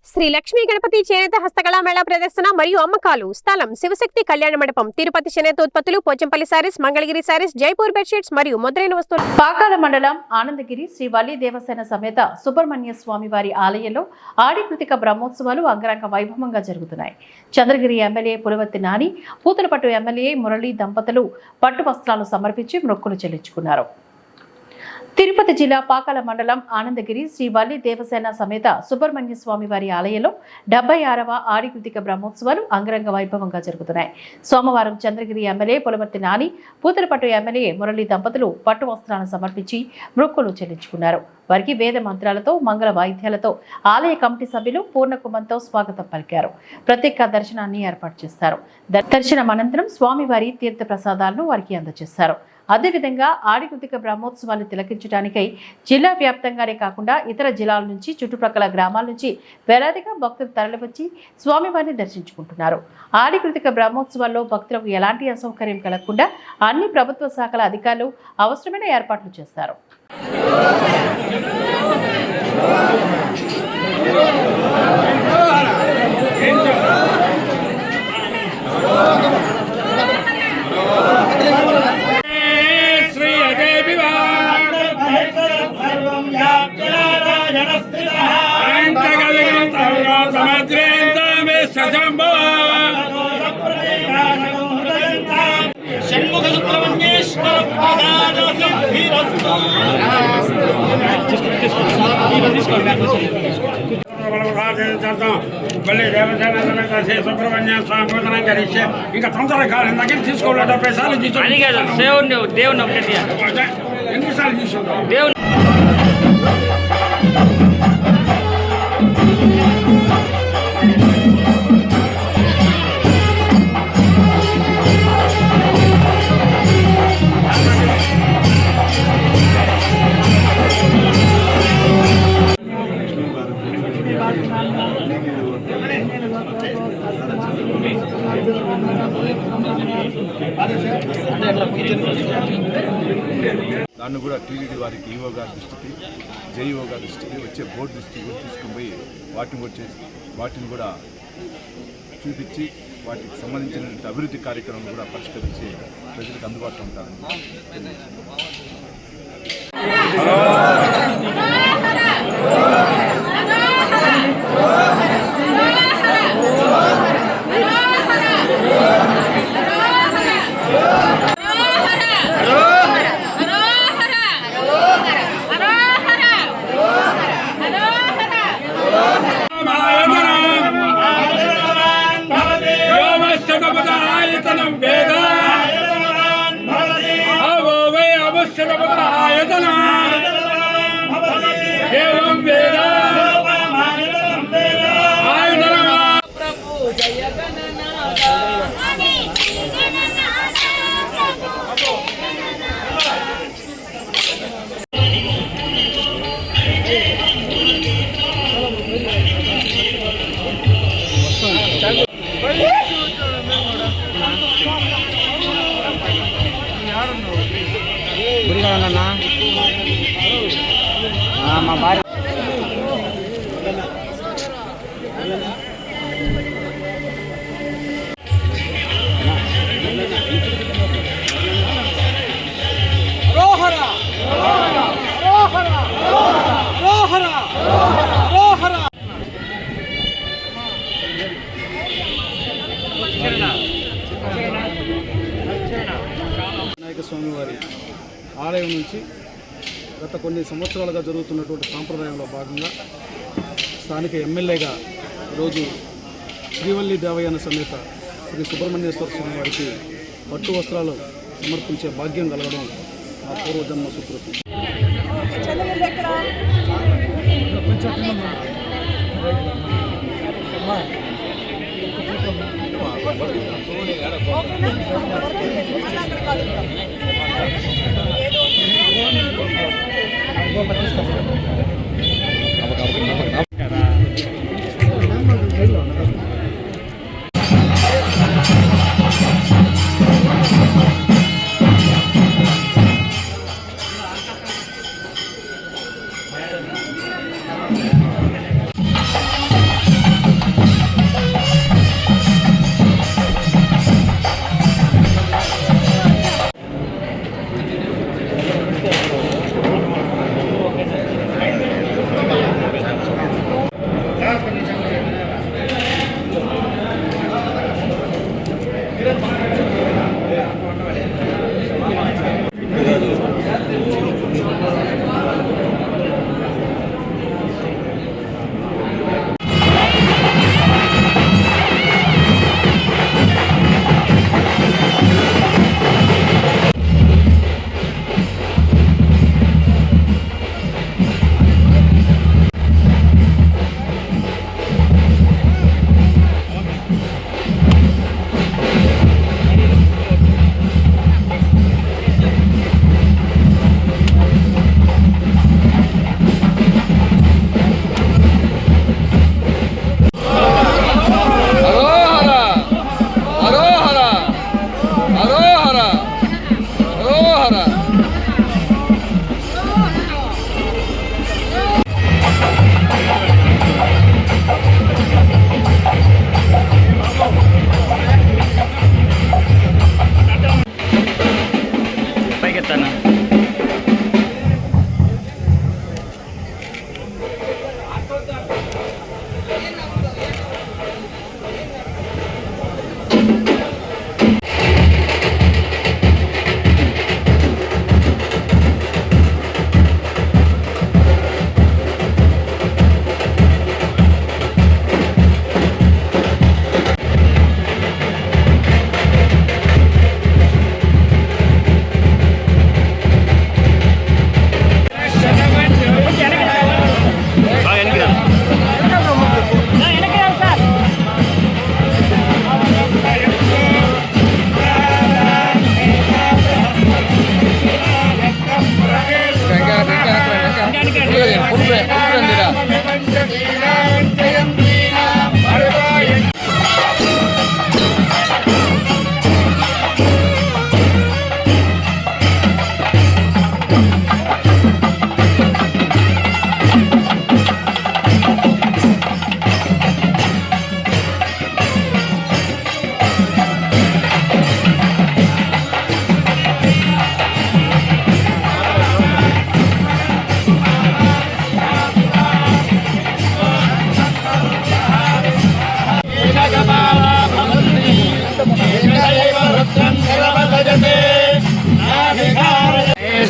శ్రీ లక్ష్మీ గణపతి చేనేత హస్తకళా మేళా ప్రదర్శన మరియు అమ్మకాలు. స్థలం శివశక్తి కళ్యాణ మండపం, తిరుపతి. చేనేత ఉత్పత్తులు, పోచంపల్లి సారీస్, మంగళగిరి సారీస్, జైపూర్ బెడ్షీట్స్ మరియు మొదలైన వస్తువులు. పాకాల మండలం ఆనందగిరి శ్రీ వల్లి దేవసేన సమేత సుబ్రహ్మణ్య స్వామి వారి ఆలయంలో ఆడి కృతిక బ్రహ్మోత్సవాలు అంగరంగ వైభవంగా జరుగుతున్నాయి. చంద్రగిరి ఎమ్మెల్యే పులవర్తి నాని, పూతలపట్టు ఎమ్మెల్యే మురళీ దంపతులు పట్టు వస్త్రాలు సమర్పించి మొక్కులు చెల్లించుకున్నారు. తిరుపతి జిల్లా పాకాల మండలం ఆనందగిరి శ్రీ వల్లి దేవసేన సమేత సుబ్రహ్మణ్య స్వామి వారి ఆలయంలో 76వ ఆడి కృతిక బ్రహ్మోత్సవాలు అంగరంగ వైభవంగా జరుగుతున్నాయి. సోమవారం చంద్రగిరి ఎమ్మెల్యే పులవర్తి నాని, పూతలపట్టు ఎమ్మెల్యే మురళీ దంపతులు పట్టు వస్త్రాలను సమర్పించి మొక్కులు చెల్లించుకున్నారు. వారికి వేద మంత్రాలతో, మంగళ వాయిద్యాలతో ఆలయ కమిటీ సభ్యులు పూర్ణకుంభంతో స్వాగతం పలికారు. ప్రత్యేక దర్శనాన్ని ఏర్పాటు చేస్తారు. దర్శనం అనంతరం స్వామివారి తీర్థ ప్రసాదాలను వారికి అందజేశారు. అదేవిధంగా ఆడి కృతిక బ్రహ్మోత్సవాలు తిలకించడానికై జిల్లా వ్యాప్తంగానే కాకుండా ఇతర జిల్లాల నుంచి, చుట్టుప్రక్కల గ్రామాల నుంచి వేలాదిగా భక్తులు తరలివచ్చి స్వామివారిని దర్శించుకుంటున్నారు. ఆడి కృతిక బ్రహ్మోత్సవాల్లో భక్తులకు ఎలాంటి అసౌకర్యం కలగకుండా అన్ని ప్రభుత్వ శాఖల అధికారులు అవసరమైన ఏర్పాట్లు చేశారు. సుబ్రహ్మణ్య స్వామి పూజనం కలిసి ఇంకా తొందరగా కాదు దగ్గర తీసుకోవాలి. 70 సార్లు ఎన్నిసార్లు తీసుకుంటాం దేవుడు. దాన్ని కూడా టీడీడీ వారికి ఈఓ గారి దృష్టికి, జేఈఓ గారి దృష్టికి, వచ్చే బోర్డు దృష్టికి కూడా తీసుకుని పోయి వాటిని కూడా చూపించి వాటికి సంబంధించిన అభివృద్ధి కార్యక్రమం కూడా పరిష్కరించి ప్రజలకు అందుబాటులో ఉంటారని మా భార్య వినాయక స్వామి వారి ఆలయం నుంచి గత కొన్ని సంవత్సరాలుగా జరుగుతున్నటువంటి సాంప్రదాయంలో భాగంగా స్థానిక ఎమ్మెల్యేగా ఈరోజు శ్రీవల్లి దేవయాన సమేత శ్రీ సుబ్రహ్మణ్యేశ్వర స్వామి వారికి పట్టు వస్త్రాలు సమర్పించే భాగ్యం కలగడం మా పూర్వజన్మ సుకృతి.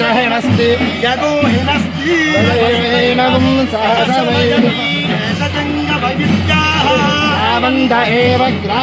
गजहेनस्ति यगोहिनस्ति गजहेनगुं सहसवैः जङ्गभविद्याः सावन्त एव ग्रा